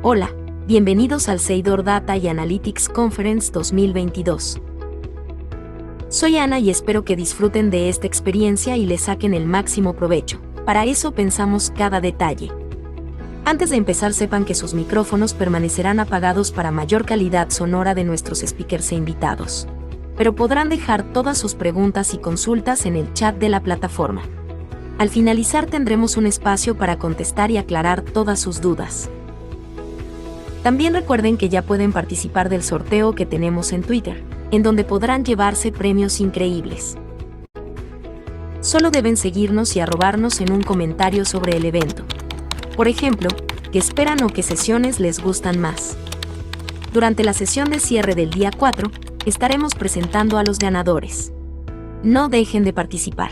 Hola, bienvenidos al Seidor Data y Analytics Conference 2022. Soy Ana y espero que disfruten de esta experiencia y le saquen el máximo provecho. Para eso pensamos cada detalle. Antes de empezar, sepan que sus micrófonos permanecerán apagados para mayor calidad sonora de nuestros speakers e invitados. Pero podrán dejar todas sus preguntas y consultas en el chat de la plataforma. Al finalizar tendremos un espacio para contestar y aclarar todas sus dudas. También recuerden que ya pueden participar del sorteo que tenemos en Twitter, en donde podrán llevarse premios increíbles. Solo deben seguirnos y arrobarnos en un comentario sobre el evento. Por ejemplo, ¿qué esperan o qué sesiones les gustan más? Durante la sesión de cierre del día 4, estaremos presentando a los ganadores. No dejen de participar.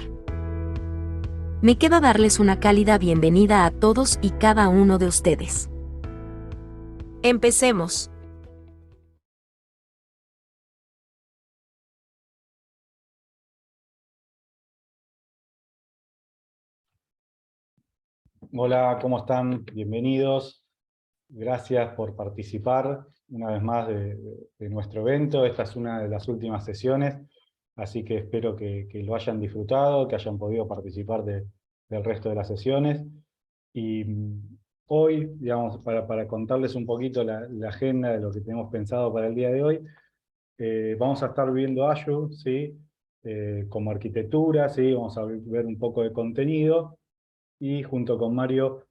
Me queda darles una cálida bienvenida a todos y cada uno de ustedes. Empecemos. Hola, ¿cómo están? Bienvenidos. Gracias por participar una vez más de nuestro evento. Esta es una de las últimas sesiones, así que espero que lo hayan disfrutado, que hayan podido participar del resto de las sesiones. Y hoy, digamos, para contarles un poquito la agenda de lo que tenemos pensado para el día de hoy, vamos a estar viendo Azure, ¿sí? Como arquitectura, ¿sí? Vamos a ver un poco de contenido. Y junto con Mario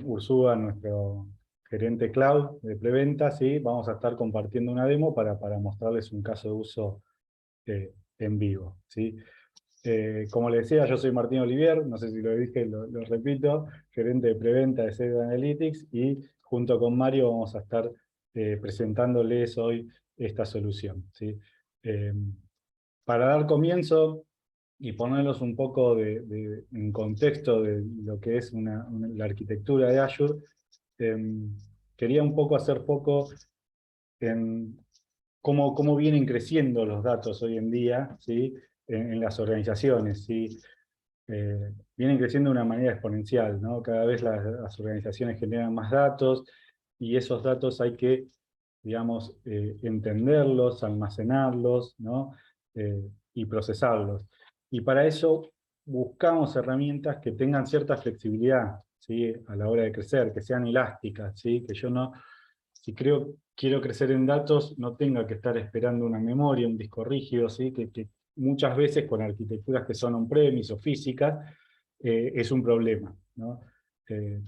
Ursúa, nuestro gerente cloud de preventa, ¿sí? Vamos a estar compartiendo una demo para mostrarles un caso de uso en vivo, ¿sí? Como les decía, yo soy Martín Olivier, no sé si lo dije, lo repito, gerente de preventa de Seidor Analytics, y junto con Mario vamos a estar presentándoles hoy esta solución, ¿sí? Para dar comienzo y ponerlos un poco en contexto de lo que es la arquitectura de Azure, quería un poco hacer foco en cómo vienen creciendo los datos hoy en día, ¿sí? En las organizaciones, ¿sí? Vienen creciendo de una manera exponencial, ¿no? Cada vez las organizaciones generan más datos y esos datos hay que, digamos, entenderlos, almacenarlos, ¿no? Y procesarlos. Y para eso buscamos herramientas que tengan cierta flexibilidad, ¿sí? A la hora de crecer, que sean elásticas, ¿sí? Que yo no, si quiero crecer en datos, no tenga que estar esperando una memoria, un disco rígido, ¿sí? Que muchas veces con arquitecturas que son on-premise o físicas, es un problema, ¿no?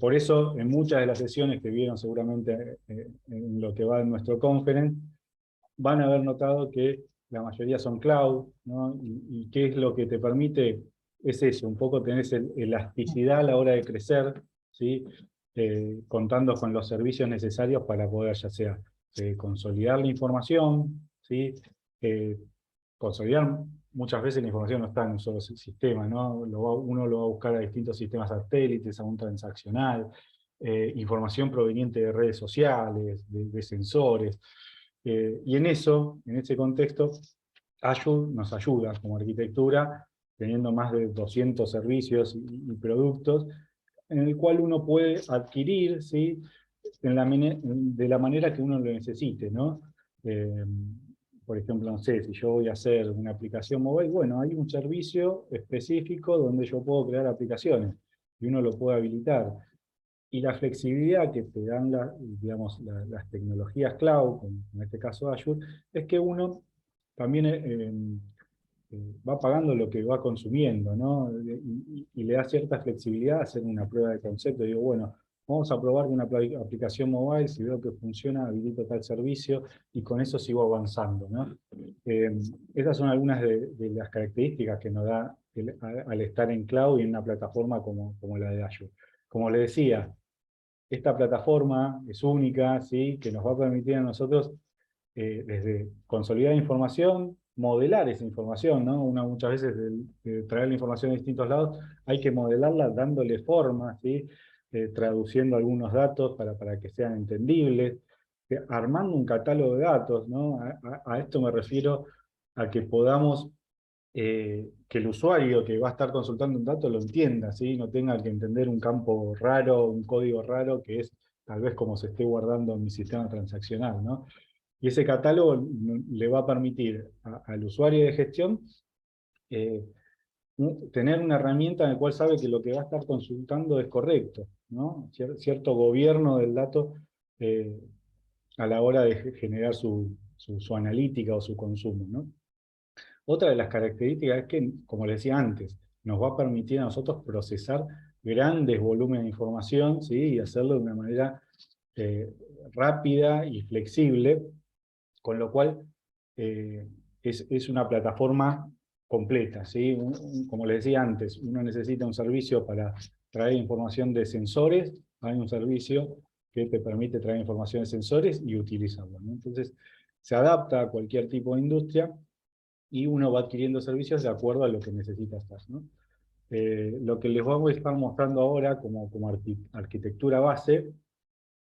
Por eso, en muchas de las sesiones que vieron seguramente en lo que va en nuestro conference, van a haber notado que la mayoría son cloud, ¿no? Y qué es lo que te permite, es eso, un poco tenés elasticidad a la hora de crecer, ¿sí? Contando con los servicios necesarios para poder ya sea consolidar la información, ¿sí? Eh, Consolidar, muchas veces la información no está en un solo sistema, ¿no? Uno lo va a buscar a distintos sistemas satélites, a un transaccional, información proveniente de redes sociales, de sensores. Y en ese contexto, Azure nos ayuda como arquitectura, teniendo más de 200 servicios y productos, en el cual uno puede adquirir, ¿sí? De la manera que uno lo necesite, ¿no? Eh, por ejemplo, no sé, si yo voy a hacer una aplicación móvil, bueno, hay un servicio específico donde yo puedo crear aplicaciones, y uno lo puede habilitar. Y la flexibilidad que te dan digamos, las tecnologías cloud, en este caso Azure, es que uno también va pagando lo que va consumiendo, ¿no? Y le da cierta flexibilidad a hacer una prueba de concepto. Digo, bueno, vamos a probar una aplicación mobile, si veo que funciona, habilito tal servicio, y con eso sigo avanzando, ¿no? Esas son algunas de las características que nos da al estar en cloud y en una plataforma como la de Azure. Como le decía, esta plataforma es única, ¿sí? Que nos va a permitir a nosotros desde consolidar información, modelar esa información, ¿no? Muchas veces de traer la información de distintos lados, hay que modelarla dándole forma, ¿sí? Traduciendo algunos datos para que sean entendibles, armando un catálogo de datos, ¿no? A esto me refiero a que podamos que el usuario que va a estar consultando un dato lo entienda, ¿sí? No tenga que entender un campo raro, un código raro, que es tal vez como se esté guardando en mi sistema transaccional, ¿no? Y ese catálogo le va a permitir al usuario de gestión eh, tener una herramienta en la cual sabe que lo que va a estar consultando es correcto, ¿no? Cierto gobierno del dato eh, a la hora de generar su analítica o su consumo, ¿no? Otra de las características es que, como les decía antes, nos va a permitir a nosotros procesar grandes volúmenes de información, ¿sí? Y hacerlo de una manera eh, rápida y flexible, con lo cual es una plataforma completa, ¿sí? Como les decía antes, uno necesita un servicio para traer información de sensores, hay un servicio que te permite traer información de sensores y utilizarlo, ¿no? Entonces, se adapta a cualquier tipo de industria y uno va adquiriendo servicios de acuerdo a lo que necesita hacer, ¿no? Lo que les vamos a estar mostrando ahora como arquitectura base,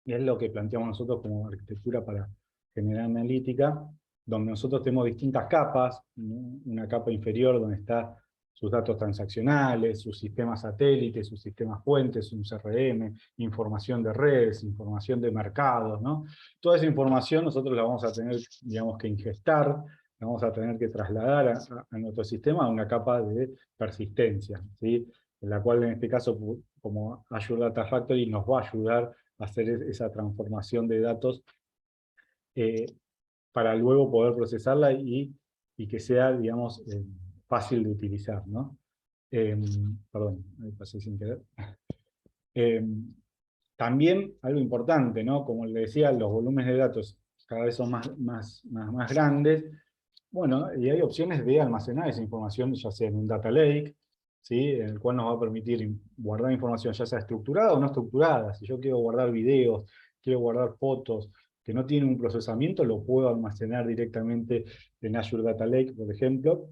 y es lo que planteamos nosotros como arquitectura para generar analítica, donde nosotros tenemos distintas capas, ¿no? Una capa inferior donde están sus datos transaccionales, sus sistemas satélites, sus sistemas fuentes, un CRM, información de redes, información de mercados, ¿no? Toda esa información nosotros la vamos a tener, digamos, que ingestar, la vamos a tener que trasladar a nuestro sistema a una capa de persistencia, ¿sí? En la cual en este caso, como Azure Data Factory, nos va a ayudar a hacer esa transformación de datos eh, para luego poder procesarla y que sea, digamos, fácil de utilizar, ¿no? Perdón, me pasé sin querer. Eh, También algo importante, ¿no? Como le decía, los volúmenes de datos cada vez son más grandes. Bueno, y hay opciones de almacenar esa información, ya sea en un data lake, ¿sí? En el cual nos va a permitir guardar información, ya sea estructurada o no estructurada. Si yo quiero guardar videos, quiero guardar fotos que no tienen un procesamiento, lo puedo almacenar directamente en Azure Data Lake, por ejemplo,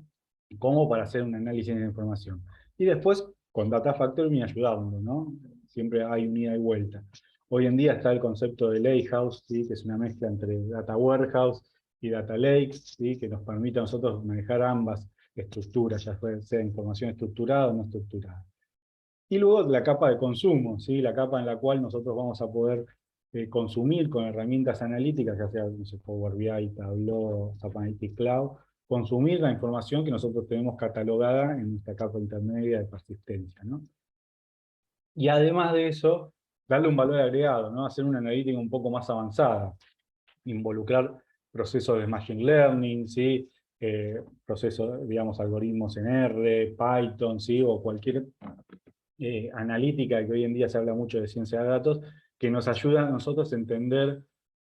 como para hacer un análisis de información. Y después, con Data Factory ayudando, ¿no? Siempre hay un ida y vuelta. Hoy en día está el concepto de Lakehouse, ¿sí? Que es una mezcla entre Data Warehouse y Data Lake, ¿sí? Que nos permite a nosotros manejar ambas estructuras, ya sea información estructurada o no estructurada. Y luego la capa de consumo, ¿sí? La capa en la cual nosotros vamos a poder consumir con herramientas analíticas, ya sea no sé, Power BI, Tableau, SAP Analytics Cloud, consumir la información que nosotros tenemos catalogada en nuestra capa intermedia de persistencia, ¿no? Y además de eso, darle un valor agregado, ¿no? Hacer una analítica un poco más avanzada, involucrar procesos de Machine Learning, ¿sí? Procesos, digamos, algoritmos en R, Python, ¿sí? O cualquier analítica, que hoy en día se habla mucho de ciencia de datos, que nos ayuda a nosotros a entender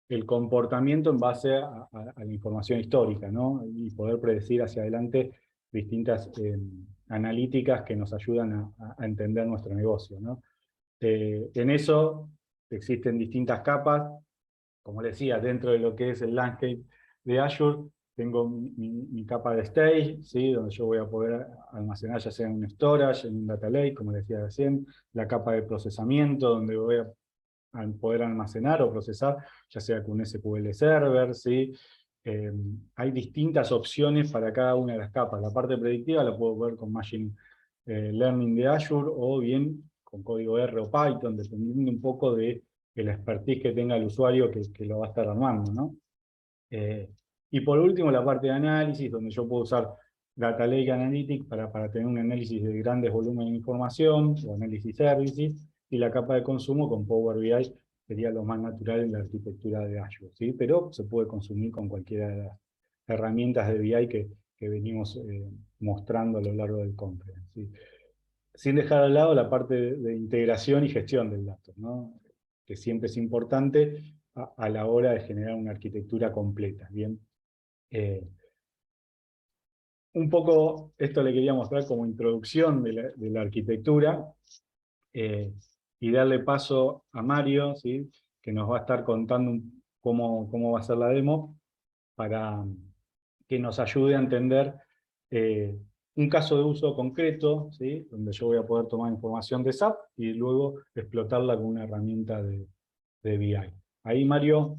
el comportamiento en base a la información histórica, ¿no? Y poder predecir hacia adelante distintas analíticas que nos ayudan a entender nuestro negocio, ¿no? En eso existen distintas capas, como les decía, dentro de lo que es el landscape de Azure, tengo mi capa de stage, ¿sí? Donde yo voy a poder almacenar ya sea en un storage, en un data lake, como les decía recién, la capa de procesamiento, donde voy a poder almacenar o procesar, ya sea con un SQL Server, ¿sí? Hay distintas opciones para cada una de las capas. La parte predictiva la puedo ver con Machine Learning de Azure, o bien con código R o Python, dependiendo un poco de la expertise que tenga el usuario que lo va a estar armando, ¿no? Y por último, la parte de análisis, donde yo puedo usar Data Lake Analytics para tener un análisis de grandes volúmenes de información, o análisis services, y la capa de consumo con Power BI sería lo más natural en la arquitectura de Azure, ¿sí? Pero se puede consumir con cualquiera de las herramientas de BI que venimos mostrando a lo largo del conference, ¿sí? Sin dejar de lado la parte de integración y gestión del dato, ¿no? Que siempre es importante a la hora de generar una arquitectura completa, ¿bien? Un poco esto le quería mostrar como introducción de la arquitectura, y darle paso a Mario, ¿sí? Que nos va a estar contando cómo va a ser la demo, para que nos ayude a entender eh, un caso de uso concreto, ¿sí? Donde yo voy a poder tomar información de SAP y luego explotarla con una herramienta de BI. Ahí, Mario,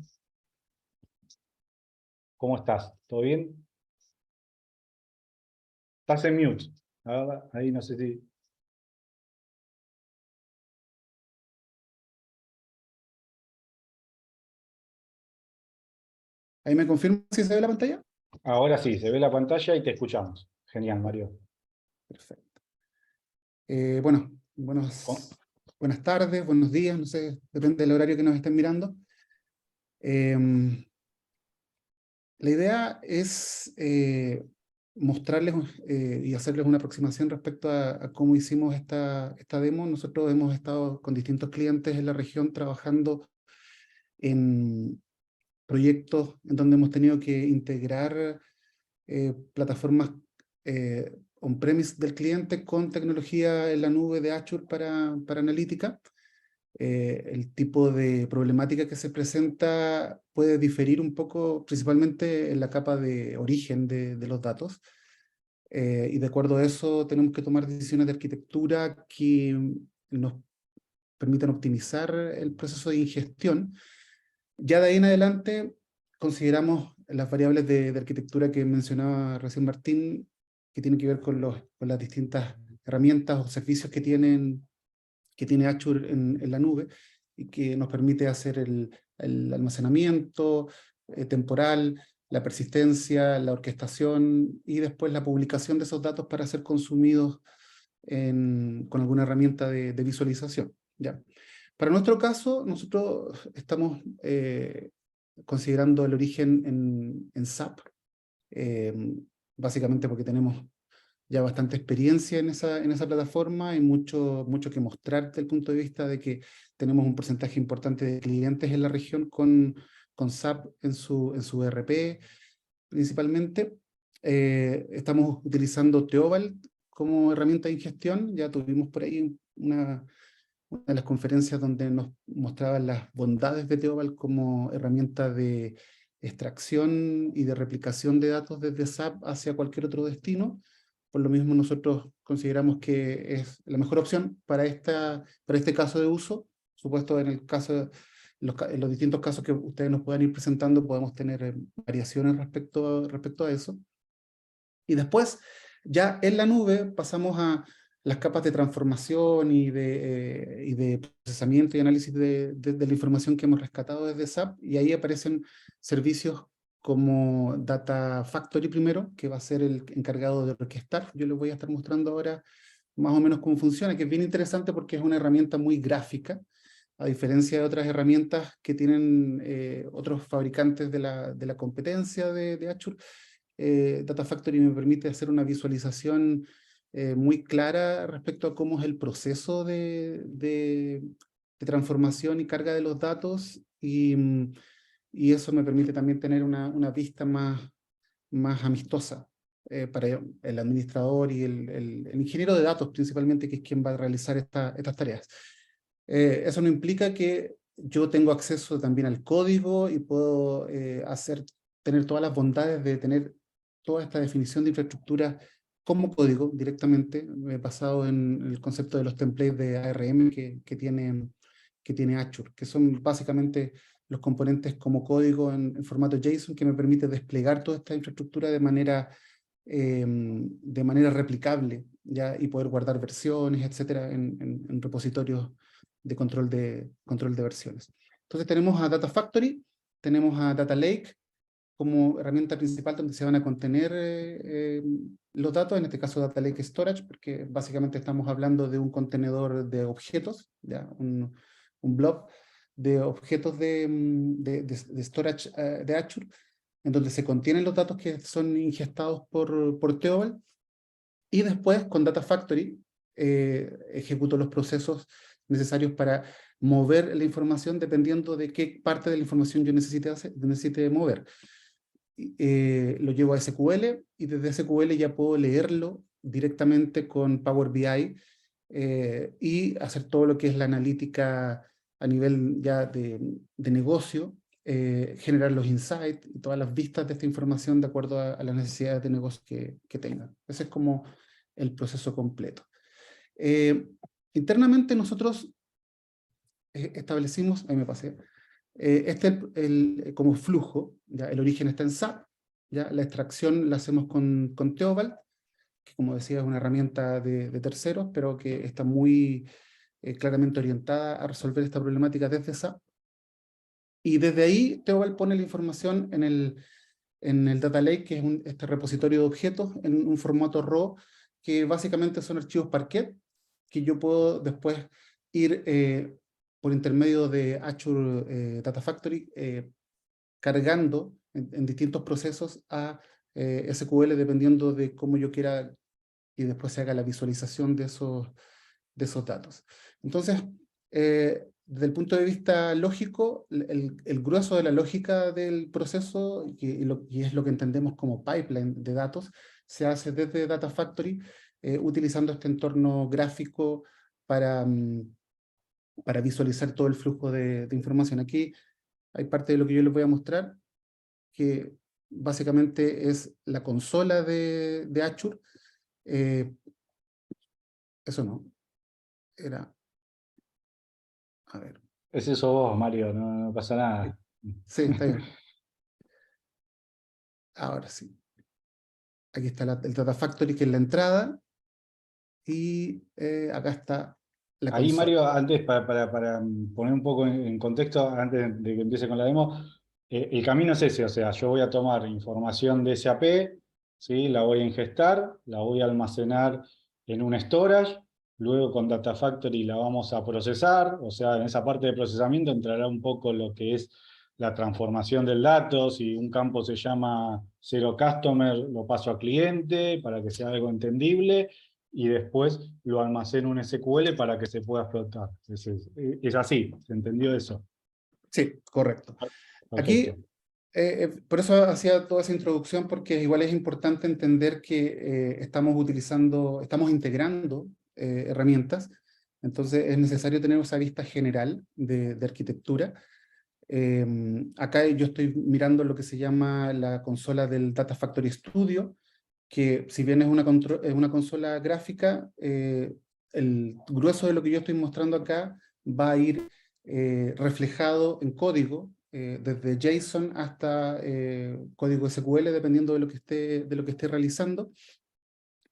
¿cómo estás? ¿Todo bien? Estás en mute. Ahí no sé si... ¿Ahí me confirma si se ve la pantalla? Ahora sí, se ve la pantalla y te escuchamos. Genial, Mario. Perfecto. Bueno, Con- buenas tardes, buenos días, no sé, depende del horario que nos estén mirando. La idea es mostrarles y hacerles una aproximación respecto a cómo hicimos esta demo. Nosotros hemos estado con distintos clientes en la región trabajando en proyectos en donde hemos tenido que integrar plataformas on-premise del cliente con tecnología en la nube de Azure para analítica. El tipo de problemática que se presenta puede diferir un poco, principalmente en la capa de origen de los datos. Y de acuerdo a eso tenemos que tomar decisiones de arquitectura que nos permitan optimizar el proceso de ingestión. Ya de ahí en adelante consideramos las variables de arquitectura que mencionaba recién Martín, que tienen que ver con las distintas herramientas o servicios que tiene Azure en la nube, y que nos permite hacer el almacenamiento temporal, la persistencia, la orquestación y después la publicación de esos datos para ser consumidos con alguna herramienta de visualización. ¿Ya? Para nuestro caso, nosotros estamos considerando el origen en SAP, eh, básicamente porque tenemos ya bastante experiencia en esa plataforma y mucho que mostrar desde el punto de vista de que tenemos un porcentaje importante de clientes en la región con SAP en su ERP principalmente. Estamos utilizando Theobald como herramienta de ingestión. Ya tuvimos por ahí una de las conferencias donde nos mostraban las bondades de Theobald como herramienta de extracción y de replicación de datos desde SAP hacia cualquier otro destino. Por lo mismo nosotros consideramos que es la mejor opción para este caso de uso. Por supuesto, en el caso, en los distintos casos que ustedes nos puedan ir presentando, podemos tener variaciones respecto a eso. Y después, ya en la nube, pasamos a las capas de transformación y de procesamiento y análisis de la información que hemos rescatado desde SAP, y ahí aparecen servicios como Data Factory primero, que va a ser el encargado de orquestar. Yo les voy a estar mostrando ahora más o menos cómo funciona, que es bien interesante porque es una herramienta muy gráfica, a diferencia de otras herramientas que tienen otros fabricantes de la competencia de Azure. Data Factory me permite hacer una visualización muy clara respecto a cómo es el proceso de transformación y carga de los datos, y eso me permite también tener una vista más amistosa para el administrador y el ingeniero de datos principalmente, que es quien va a realizar estas tareas. Eso no implica que yo tengo acceso también al código y puedo tener todas las bondades de tener toda esta definición de infraestructura como código directamente, basado en el concepto de los templates de ARM que tiene Azure, que son básicamente los componentes como código en formato JSON, que me permite desplegar toda esta infraestructura de manera replicable, ¿ya? Y poder guardar versiones, etcétera, en repositorios de control de versiones. Entonces tenemos a Data Factory, tenemos a Data Lake como herramienta principal donde se van a contener los datos, en este caso Data Lake Storage, porque básicamente estamos hablando de un contenedor de objetos, ¿ya? Un blob de objetos de storage de Azure, en donde se contienen los datos que son ingestados por Theobald, y después con Data Factory ejecuto los procesos necesarios para mover la información dependiendo de qué parte de la información yo necesite mover. Lo llevo a SQL, y desde SQL ya puedo leerlo directamente con Power BI y hacer todo lo que es la analítica a nivel ya de negocio, generar los insights y todas las vistas de esta información de acuerdo a las necesidades de negocio que tengan. Ese es como el proceso completo. Internamente nosotros establecimos, ahí me pasé, como flujo, ¿ya? El origen está en SAP, ¿ya? La extracción la hacemos con Theobald, que como decía es una herramienta de terceros, pero que está muy claramente orientada a resolver esta problemática desde SAP. Y desde ahí Theobald pone la información en el Data Lake, que es este repositorio de objetos, en un formato RAW, que básicamente son archivos Parquet, que yo puedo después ir por intermedio de Azure Data Factory, cargando en distintos procesos a SQL, dependiendo de cómo yo quiera, y después se haga la visualización de esos datos. Entonces, desde el punto de vista lógico, el grueso de la lógica del proceso, y es lo que entendemos como pipeline de datos, se hace desde Data Factory, utilizando este entorno gráfico para visualizar todo el flujo de información. Aquí hay parte de lo que yo les voy a mostrar, que básicamente es la consola de Azure. Eso no, era... A ver. Es eso vos, Mario, no pasa nada. Sí, está bien. Ahora sí. Aquí está el Data Factory, que es la entrada, y acá está la Ahí, consola. Mario, antes, para poner un poco en contexto, antes de que empiece con la demo, el camino es ese, o sea, yo voy a tomar información de SAP, ¿sí? La voy a ingestar, la voy a almacenar en un storage, luego con Data Factory la vamos a procesar, o sea, en esa parte de procesamiento entrará un poco lo que es la transformación del dato. Si un campo se llama Zero Customer, lo paso a cliente para que sea algo entendible, y después lo almaceno en SQL para que se pueda explotar. Es así, ¿se entendió eso? Sí, correcto. Aquí, Perfecto. por eso hacía toda esa introducción, porque igual es importante entender que estamos integrando herramientas, entonces es necesario tener esa vista general de arquitectura. Acá yo estoy mirando lo que se llama la consola del Data Factory Studio, que si bien es una consola gráfica, el grueso de lo que yo estoy mostrando acá va a ir reflejado en código, desde JSON hasta código SQL, dependiendo de lo que esté realizando.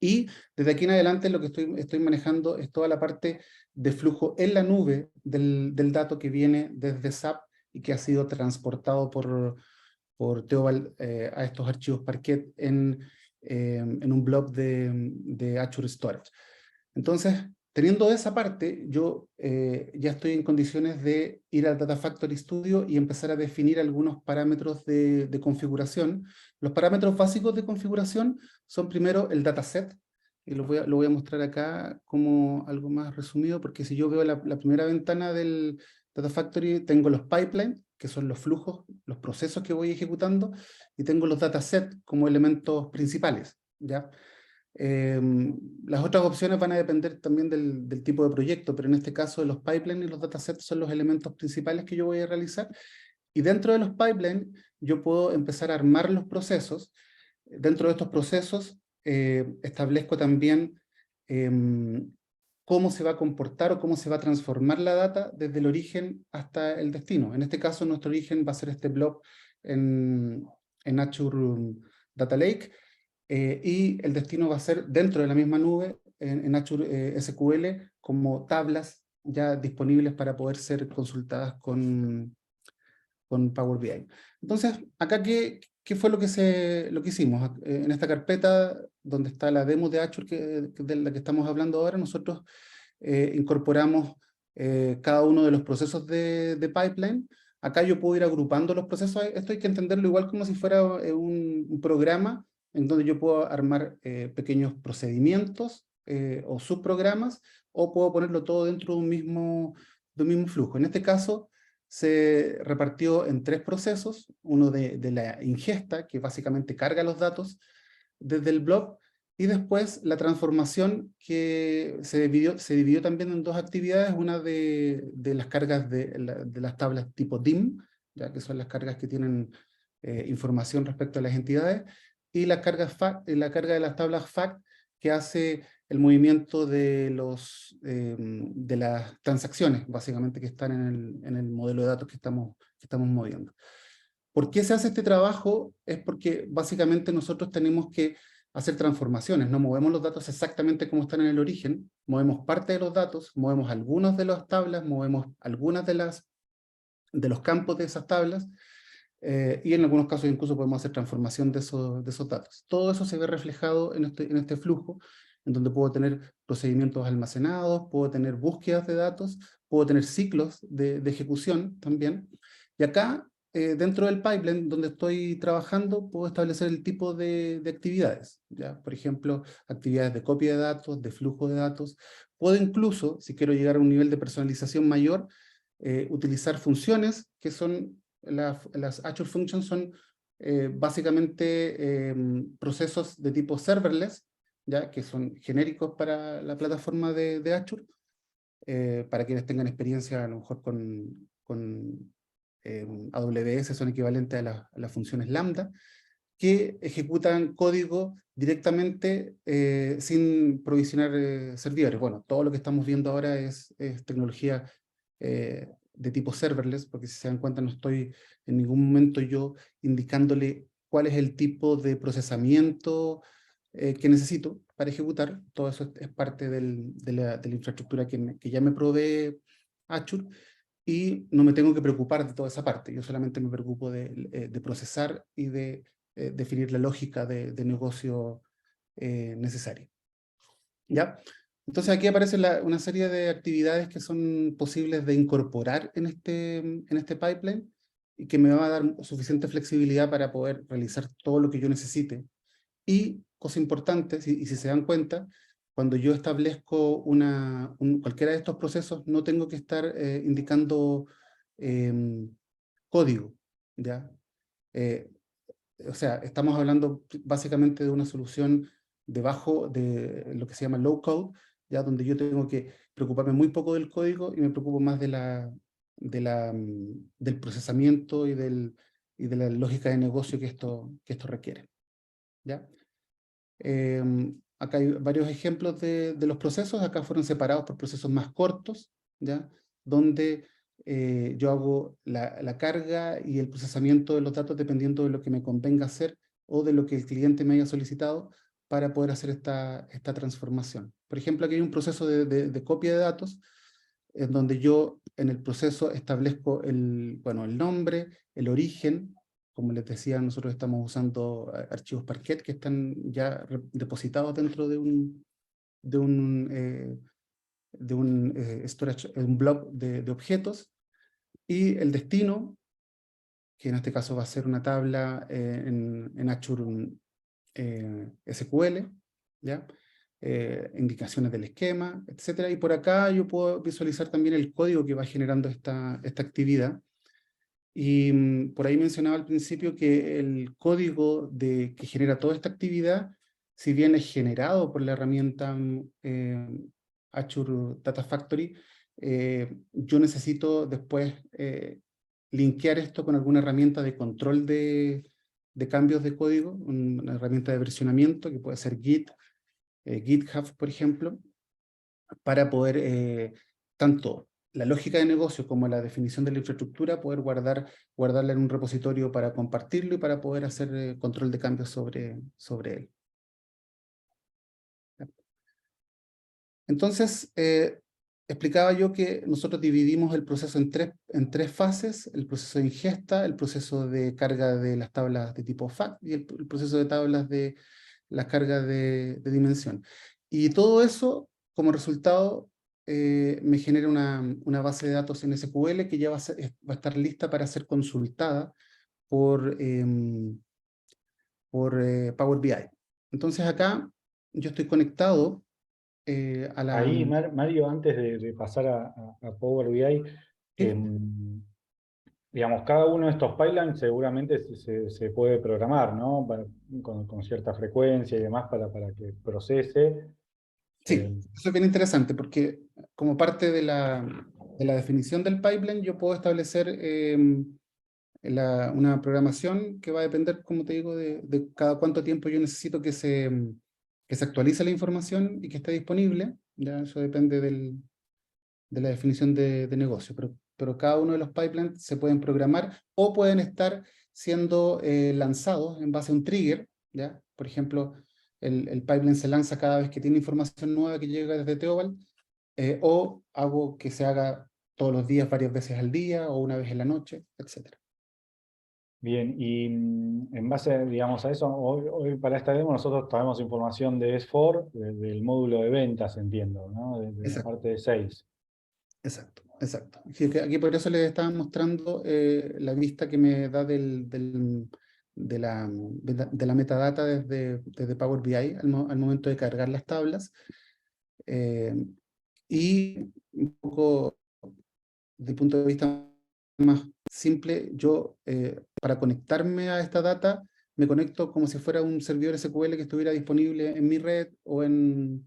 Y desde aquí en adelante lo que estoy manejando es toda la parte de flujo en la nube del dato que viene desde SAP y que ha sido transportado por Theobald a estos archivos Parquet en un blob de Azure Storage. Entonces, teniendo esa parte, yo ya estoy en condiciones de ir al Data Factory Studio y empezar a definir algunos parámetros de configuración. Los parámetros básicos de configuración son primero el dataset, y lo voy a mostrar acá como algo más resumido, porque si yo veo la primera ventana del Data Factory, tengo los pipelines, que son los flujos, los procesos que voy ejecutando, y tengo los datasets como elementos principales, ¿ya? Las otras opciones van a depender también del tipo de proyecto, pero en este caso los pipelines y los datasets son los elementos principales que yo voy a realizar, y dentro de los pipelines yo puedo empezar a armar los procesos. Dentro de estos procesos establezco también cómo se va a comportar o cómo se va a transformar la data desde el origen hasta el destino. En este caso, nuestro origen va a ser este blob en Azure Data Lake, y el destino va a ser dentro de la misma nube, en Azure SQL, como tablas ya disponibles para poder ser consultadas con Power BI. Entonces, acá, ¿qué fue lo que hicimos? En esta carpeta, donde está la demo de Azure, de la que estamos hablando ahora, nosotros incorporamos cada uno de los procesos de pipeline. Acá yo puedo ir agrupando los procesos. Esto hay que entenderlo igual como si fuera un programa en donde yo puedo armar pequeños procedimientos o subprogramas, o puedo ponerlo todo dentro de un mismo flujo. En este caso, se repartió en 3 procesos: uno de la ingesta, que básicamente carga los datos desde el blob, y después la transformación, que se dividió también en 2 actividades: una de las cargas de las tablas tipo DIM, ya que son las cargas que tienen información respecto a las entidades, y la carga de las tablas FACT, que hace el movimiento de las transacciones, básicamente, que están en el modelo de datos que estamos moviendo. ¿Por qué se hace este trabajo? Es porque básicamente nosotros tenemos que hacer transformaciones. No movemos los datos exactamente como están en el origen, movemos parte de los datos, movemos algunas de las tablas, movemos algunas de las los campos de esas tablas, y en algunos casos incluso podemos hacer transformación de esos datos. Todo eso se ve reflejado en este flujo, en donde puedo tener procedimientos almacenados, puedo tener búsquedas de datos, puedo tener ciclos de ejecución también. Y acá, dentro del pipeline donde estoy trabajando, puedo establecer el tipo de actividades, ¿ya? Por ejemplo, actividades de copia de datos, de flujo de datos. Puedo incluso, si quiero llegar a un nivel de personalización mayor, utilizar funciones que son, las Azure Functions son básicamente procesos de tipo serverless, ¿ya? Que son genéricos para la plataforma de Azure, para quienes tengan experiencia a lo mejor con AWS, son equivalentes a las funciones Lambda, que ejecutan código directamente sin provisionar servidores. Bueno, todo lo que estamos viendo ahora es tecnología de tipo serverless, porque si se dan cuenta no estoy en ningún momento yo indicándole cuál es el tipo de procesamiento que necesito para ejecutar. Todo eso es parte de la infraestructura que ya me provee Azure, y no me tengo que preocupar de toda esa parte. Yo solamente me preocupo de procesar y de definir la lógica de negocio necesaria. ¿Ya? Entonces aquí aparece una serie de actividades que son posibles de incorporar en este pipeline, y que me va a dar suficiente flexibilidad para poder realizar todo lo que yo necesite. Y, cosa importante, y si se dan cuenta, cuando yo establezco cualquiera de estos procesos, no tengo que estar indicando código, ¿ya? O sea, estamos hablando básicamente de una solución debajo de lo que se llama low code, ya, donde yo tengo que preocuparme muy poco del código y me preocupo más del procesamiento y de la lógica de negocio que esto requiere, ¿ya? Acá hay varios ejemplos de los procesos. Acá fueron separados por procesos más cortos, ¿ya? Donde yo hago la carga y el procesamiento de los datos dependiendo de lo que me convenga hacer o de lo que el cliente me haya solicitado para poder hacer esta transformación. Por ejemplo, aquí hay un proceso de copia de datos, en donde yo en el proceso establezco el nombre, el origen. Como les decía, nosotros estamos usando archivos Parquet que están ya depositados dentro de un storage, un blob de objetos, y el destino, que en este caso va a ser una tabla en Azure SQL, ¿ya? Indicaciones del esquema, etcétera. Y por acá yo puedo visualizar también el código que va generando esta actividad. Y por ahí mencionaba al principio que el código que genera toda esta actividad, si bien es generado por la herramienta Azure Data Factory, yo necesito después linkear esto con alguna herramienta de control de cambios de código, una herramienta de versionamiento que puede ser Git, GitHub, por ejemplo, para poder tanto la lógica de negocio como la definición de la infraestructura, poder guardarla en un repositorio para compartirlo y para poder hacer control de cambios sobre él. Entonces, explicaba yo que nosotros dividimos el proceso en tres fases: el proceso de ingesta, el proceso de carga de las tablas de tipo FAT y el proceso de tablas de las cargas de dimensión. Y todo eso, como resultado, me genera una base de datos en SQL que ya va a estar lista para ser consultada por Power BI. Entonces acá yo estoy conectado a la... Ahí, Mario, antes de pasar a Power BI, digamos, cada uno de estos pipelines seguramente se puede programar, ¿no? Con cierta frecuencia y demás para que procese. Sí, eso es bien interesante, porque como parte de la definición del pipeline, yo puedo establecer una programación que va a depender, como te digo, de cada cuánto tiempo yo necesito que se actualice la información y que esté disponible. Ya eso depende de la definición de negocio, pero cada uno de los pipelines se pueden programar o pueden estar siendo lanzados en base a un trigger, ¿ya? Por ejemplo, el pipeline se lanza cada vez que tiene información nueva que llega desde Theobald, o hago que se haga todos los días, varias veces al día, o una vez en la noche, etc. Bien, y en base, digamos, a eso, hoy para esta demo nosotros traemos información de S4, del módulo de ventas, entiendo, ¿no? De la Exacto, parte de sales. exacto, exacto. Aquí por eso les estaba mostrando la vista que me da de la metadata desde Power BI al momento de cargar las tablas. Y un poco desde el punto de vista más simple, yo para conectarme a esta data, me conecto como si fuera un servidor SQL que estuviera disponible en mi red en,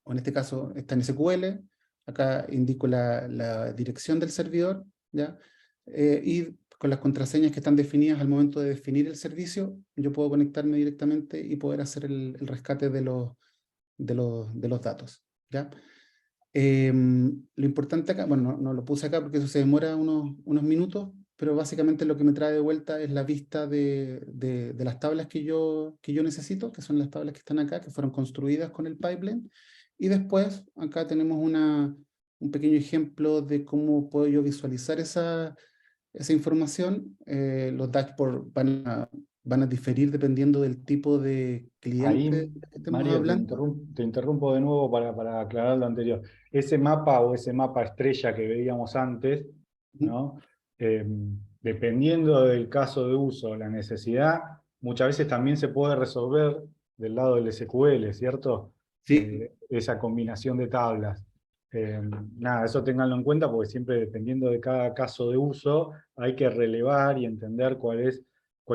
o en este caso está en SQL. Acá indico la dirección del servidor, ¿ya? Y con las contraseñas que están definidas al momento de definir el servicio, yo puedo conectarme directamente y poder hacer el rescate de los datos, ¿ya? Lo importante acá, bueno, no lo puse acá porque eso se demora unos minutos, pero básicamente lo que me trae de vuelta es la vista de las tablas que yo necesito, que son las tablas que están acá, que fueron construidas con el pipeline, y después acá tenemos un pequeño ejemplo de cómo puedo yo visualizar esa información. Los dashboards van a diferir dependiendo del tipo de cliente Ahí, que estemos Mario, hablando. te interrumpo de nuevo para aclarar lo anterior. Ese mapa o ese mapa estrella que veíamos antes, ¿no? Eh, Dependiendo del caso de uso, la necesidad, muchas veces también se puede resolver del lado del SQL, ¿cierto? Sí, Esa combinación de tablas. Eh, Nada, eso ténganlo en cuenta porque siempre dependiendo de cada caso de uso hay que relevar y entender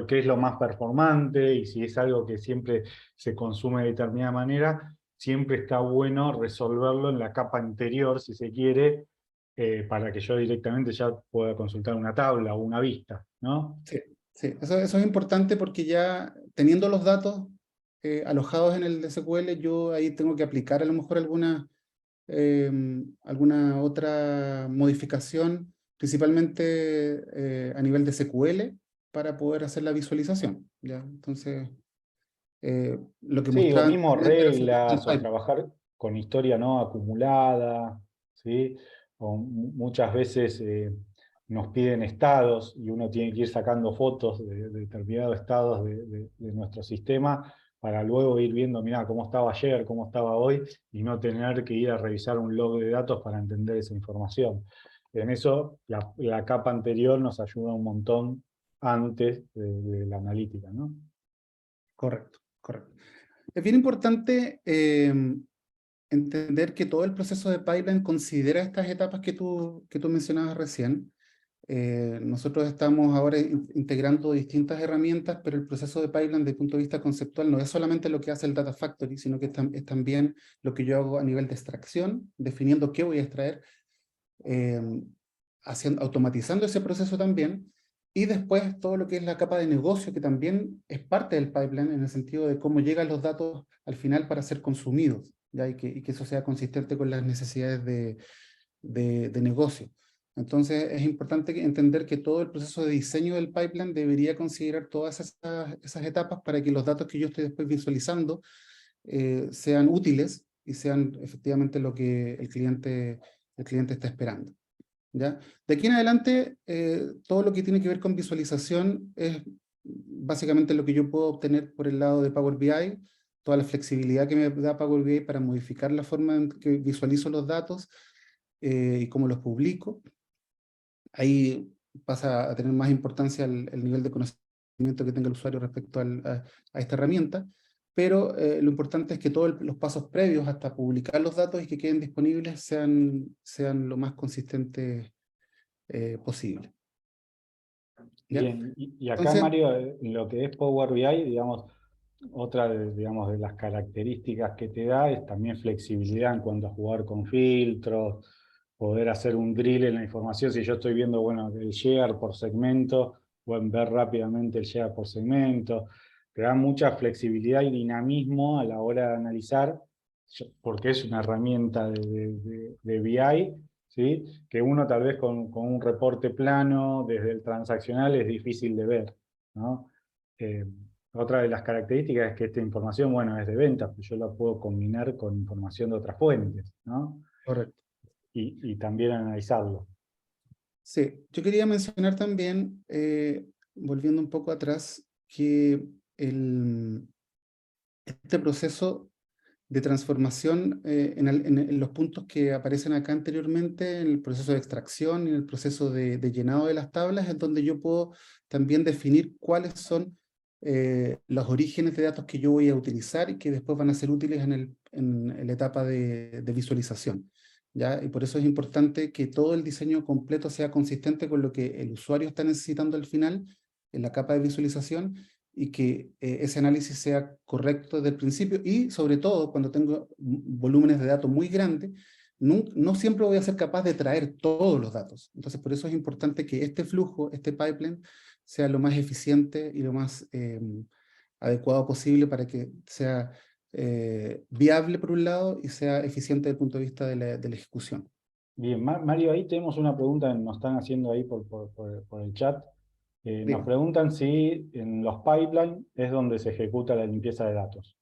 qué es lo más performante y si es algo que siempre se consume de determinada manera, siempre está bueno resolverlo en la capa anterior, si se quiere, para que yo directamente ya pueda consultar una tabla o una vista, ¿no? sí, sí. Eso es importante porque ya teniendo los datos alojados en el SQL, yo ahí tengo que aplicar a lo mejor alguna otra modificación, principalmente a nivel de SQL, para poder hacer la visualización, ¿ya? Entonces, lo que Sí, o mostraba mismo anteriormente era simplemente el reglas, o pipe. trabajar con historia no acumulada, ¿sí? O muchas veces nos piden estados y uno tiene que ir sacando fotos de determinados estados de nuestro sistema para luego ir viendo, mira, cómo estaba ayer, cómo estaba hoy, y no tener que ir a revisar un log de datos para entender esa información. En eso, la capa anterior nos ayuda un montón antes de la analítica, ¿no? Correcto, correcto. Es bien importante entender que todo el proceso de pipeline considera estas etapas que tú mencionabas recién. Nosotros estamos ahora integrando distintas herramientas, pero el proceso de pipeline desde el punto de vista conceptual no es solamente lo que hace el Data Factory, sino que es también lo que yo hago a nivel de extracción, definiendo qué voy a extraer, eh, automatizando ese proceso también, y después todo lo que es la capa de negocio, que también es parte del pipeline en el sentido de cómo llegan los datos al final para ser consumidos, ¿ya? Y que eso sea consistente con las necesidades de negocio. Entonces es importante entender que todo el proceso de diseño del pipeline debería considerar todas esas etapas para que los datos que yo estoy después visualizando sean útiles y sean efectivamente lo que el cliente está esperando, ¿ya? De aquí en adelante, todo lo que tiene que ver con visualización es básicamente lo que yo puedo obtener por el lado de Power BI, toda la flexibilidad que me da Power BI para modificar la forma en que visualizo los datos y cómo los publico. Ahí pasa a tener más importancia el nivel de conocimiento que tenga el usuario respecto a esta herramienta, pero lo importante es que todos los pasos previos hasta publicar los datos y que queden disponibles sean lo más consistentes posible, ¿ya? Bien, y acá Entonces, Mario, en lo que es Power BI, digamos, otra digamos, de las características que te da es también flexibilidad en cuanto a jugar con filtros, poder hacer un drill en la información. Si yo estoy viendo, bueno, el share por segmento, pueden ver rápidamente el share por segmento. Te da mucha flexibilidad y dinamismo a la hora de analizar, porque es una herramienta de BI, ¿sí? Que uno tal vez con un reporte plano desde el transaccional es difícil de ver, ¿no? Otra de las características es que esta información, bueno, es de ventas, pues yo la puedo combinar con información de otras fuentes, ¿no? correcto. y también analizarlo. Sí, yo quería mencionar también, volviendo un poco atrás, que este proceso de transformación en los puntos que aparecen acá anteriormente, en el proceso de extracción y en el proceso de llenado de las tablas, es donde yo puedo también definir cuáles son los orígenes de datos que yo voy a utilizar y que después van a ser útiles en la etapa de visualización. ¿Ya? Y por eso es importante que todo el diseño completo sea consistente con lo que el usuario está necesitando al final, en la capa de visualización, y que ese análisis sea correcto desde el principio, y sobre todo cuando tengo volúmenes de datos muy grandes, no siempre voy a ser capaz de traer todos los datos. Entonces por eso es importante que este flujo, este pipeline, sea lo más eficiente y lo más adecuado posible para que sea viable por un lado y sea eficiente desde el punto de vista de la ejecución. Bien, Mario, ahí tenemos una pregunta que nos están haciendo ahí por el chat. Nos Bien. preguntan si en los pipelines es donde se ejecuta la limpieza de datos.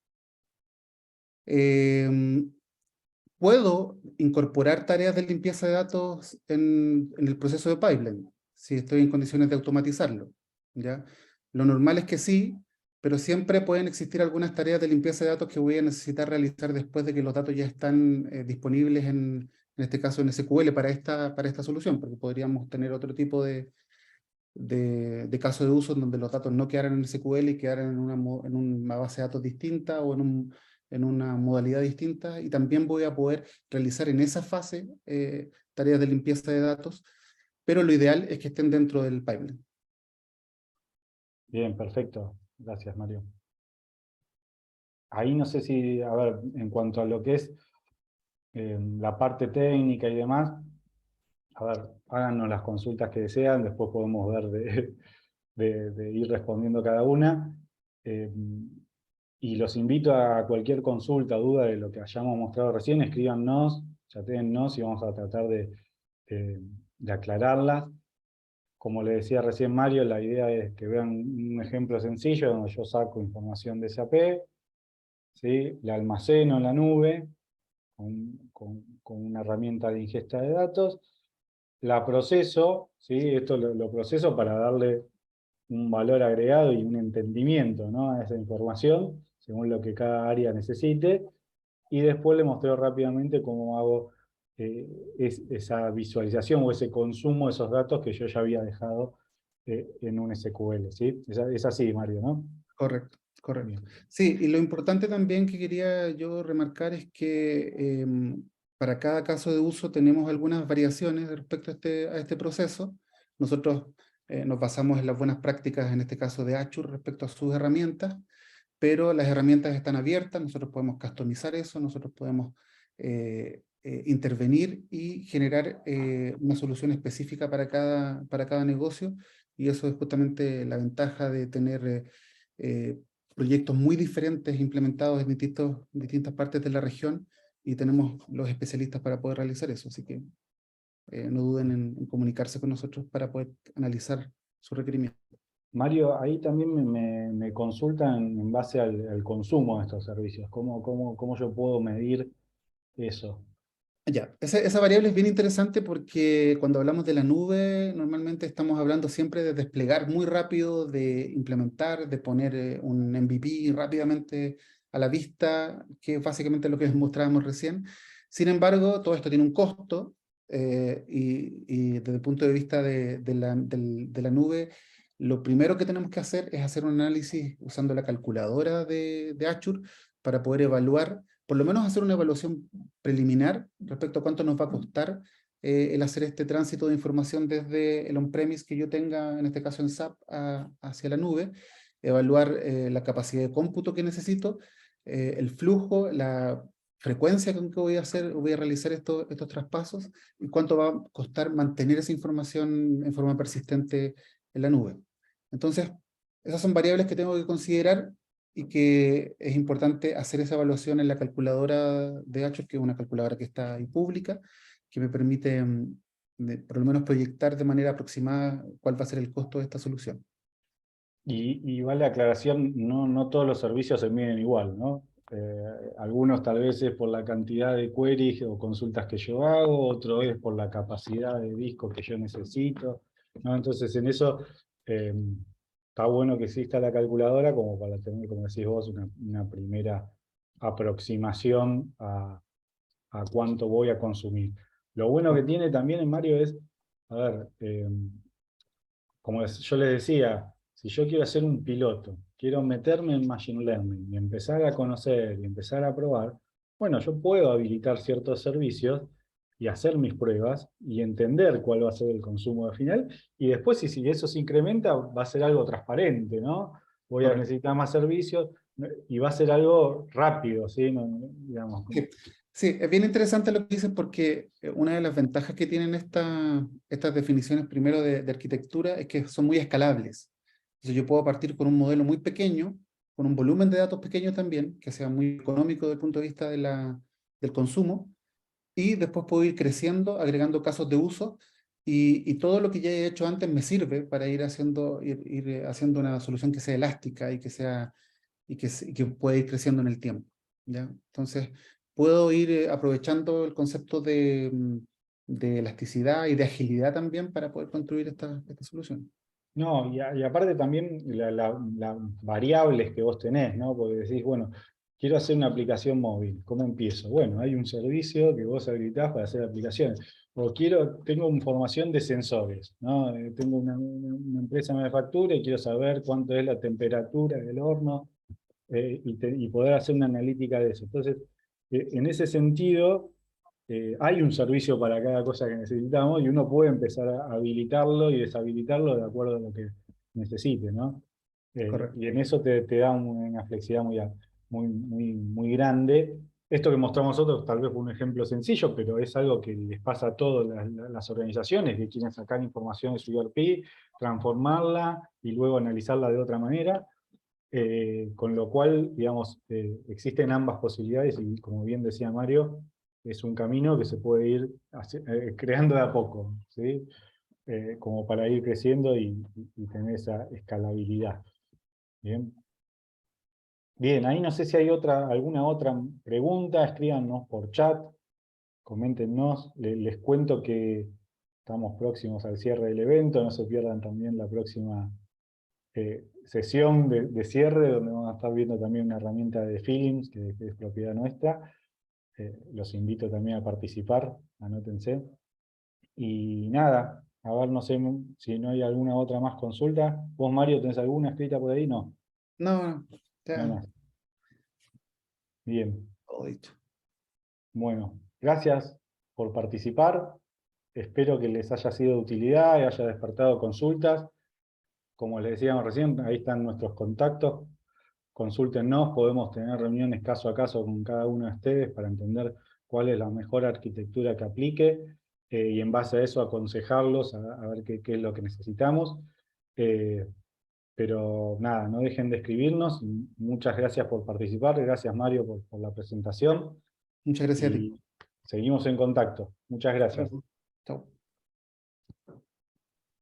Puedo incorporar tareas de limpieza de datos en el proceso de pipeline, si estoy en condiciones de automatizarlo, ¿ya? Lo normal es que sí, pero siempre pueden existir algunas tareas de limpieza de datos que voy a necesitar realizar después de que los datos ya están disponibles en este caso en SQL para esta solución, porque podríamos tener otro tipo de caso de uso en donde los datos no quedaran en SQL y quedaran en una base de datos distinta o en una modalidad distinta, y también voy a poder realizar en esa fase tareas de limpieza de datos, pero lo ideal es que estén dentro del pipeline. Bien, perfecto. Gracias, Mario. Ahí no sé si, a ver, en cuanto a lo que es la parte técnica y demás, a ver, háganos las consultas que desean, después podemos ver de ir respondiendo cada una. Y los invito a cualquier consulta, duda de lo que hayamos mostrado recién, escríbanos, chatéennos y vamos a tratar de aclararlas. Como le decía recién Mario, la idea es que vean un ejemplo sencillo donde yo saco información de SAP, ¿sí? La almaceno en la nube con una herramienta de ingesta de datos, la proceso, ¿sí? Esto lo proceso para darle un valor agregado y un entendimiento, ¿no?, a esa información, según lo que cada área necesite, y después le mostré rápidamente cómo hago esa visualización o ese consumo de esos datos que yo ya había dejado en un SQL, ¿sí? Es así, Mario, ¿no? Correcto, correcto. Bien. Sí, y lo importante también que quería yo remarcar es que para cada caso de uso tenemos algunas variaciones respecto a este proceso. Nosotros nos basamos en las buenas prácticas, en este caso de Azure, respecto a sus herramientas, pero las herramientas están abiertas, nosotros podemos customizar eso, nosotros podemos intervenir y generar una solución específica para cada negocio, y eso es justamente la ventaja de tener proyectos muy diferentes implementados en distintas partes de la región, y tenemos los especialistas para poder realizar eso, así que no duden en comunicarse con nosotros para poder analizar su requerimiento. Mario, ahí también me consultan en base al consumo de estos servicios. ¿Cómo yo puedo medir eso? Ya, esa variable es bien interesante porque cuando hablamos de la nube, normalmente estamos hablando siempre de desplegar muy rápido, de implementar, de poner un MVP rápidamente a la vista, que es básicamente lo que mostrábamos recién. Sin embargo, todo esto tiene un costo, y desde el punto de vista de la nube, lo primero que tenemos que hacer es hacer un análisis usando la calculadora de Azure para poder evaluar, por lo menos hacer una evaluación preliminar respecto a cuánto nos va a costar el hacer este tránsito de información desde el on-premise que yo tenga, en este caso en SAP, hacia la nube, evaluar la capacidad de cómputo que necesito, el flujo, la frecuencia con que voy a realizar estos traspasos, y cuánto va a costar mantener esa información en forma persistente en la nube. Entonces, esas son variables que tengo que considerar y que es importante hacer esa evaluación en la calculadora de Azure, que es una calculadora que está ahí pública, que me permite por lo menos proyectar de manera aproximada cuál va a ser el costo de esta solución. Y vale aclaración, no todos los servicios se miden igual, ¿no? Algunos tal vez es por la cantidad de queries o consultas que yo hago, otro es por la capacidad de disco que yo necesito, ¿no? Entonces en eso está bueno que exista la calculadora como para tener, como decís vos, una primera aproximación a cuánto voy a consumir. Lo bueno que tiene también en Mario es, a ver, como yo les decía, si yo quiero hacer un piloto, quiero meterme en Machine Learning y empezar a conocer y empezar a probar, bueno, yo puedo habilitar ciertos servicios y hacer mis pruebas y entender cuál va a ser el consumo de final, y después si eso se incrementa va a ser algo transparente, ¿no? Voy a Correcto. necesitar más servicios y va a ser algo rápido, ¿sí? Digamos. Sí. Sí, es bien interesante lo que dices porque una de las ventajas que tienen estas definiciones primero de arquitectura es que son muy escalables. Entonces yo puedo partir con un modelo muy pequeño, con un volumen de datos pequeño también, que sea muy económico desde el punto de vista del consumo, y después puedo ir creciendo, agregando casos de uso, y todo lo que ya he hecho antes me sirve para ir haciendo una solución que sea elástica y que pueda ir creciendo en el tiempo, ¿ya? Entonces, puedo ir aprovechando el concepto de elasticidad y de agilidad también para poder construir esta solución. No, y aparte también las variables que vos tenés, ¿no? Porque decís, bueno, quiero hacer una aplicación móvil, ¿cómo empiezo? Bueno, hay un servicio que vos habilitás para hacer aplicaciones. O tengo información de sensores, ¿no? Tengo una empresa de manufactura y quiero saber cuánto es la temperatura del horno y poder hacer una analítica de eso. Entonces, en ese sentido, hay un servicio para cada cosa que necesitamos y uno puede empezar a habilitarlo y deshabilitarlo de acuerdo a lo que necesite, ¿no? Correcto. Y en eso te da una flexibilidad muy grande. Esto que mostramos nosotros tal vez fue un ejemplo sencillo, pero es algo que les pasa a todas las organizaciones que quieren sacar información de su ERP, transformarla y luego analizarla de otra manera. Con lo cual, digamos, existen ambas posibilidades y como bien decía Mario, es un camino que se puede ir creando de a poco, ¿sí? Como para ir creciendo y tener esa escalabilidad. Bien. Bien, ahí no sé si hay alguna otra pregunta, escríbanos por chat, coméntenos, les cuento que estamos próximos al cierre del evento, no se pierdan también la próxima sesión de cierre, donde vamos a estar viendo también una herramienta de Feelings, que es propiedad nuestra. Los invito también a participar, anótense. Y nada, a ver, no sé si no hay alguna otra más consulta. ¿Vos, Mario, tenés alguna escrita por ahí? No, No, no hay ya más. Bien, todo dicho. bueno, gracias por participar. Espero que les haya sido de utilidad y haya despertado consultas. Como les decíamos recién, ahí están nuestros contactos. Consúltennos, podemos tener reuniones caso a caso con cada uno de ustedes para entender cuál es la mejor arquitectura que aplique y en base a eso aconsejarlos a ver qué es lo que necesitamos. Pero nada, no dejen de escribirnos. Muchas gracias por participar, gracias Mario por la presentación Muchas gracias a ti. y seguimos en contacto. Muchas gracias. Chao.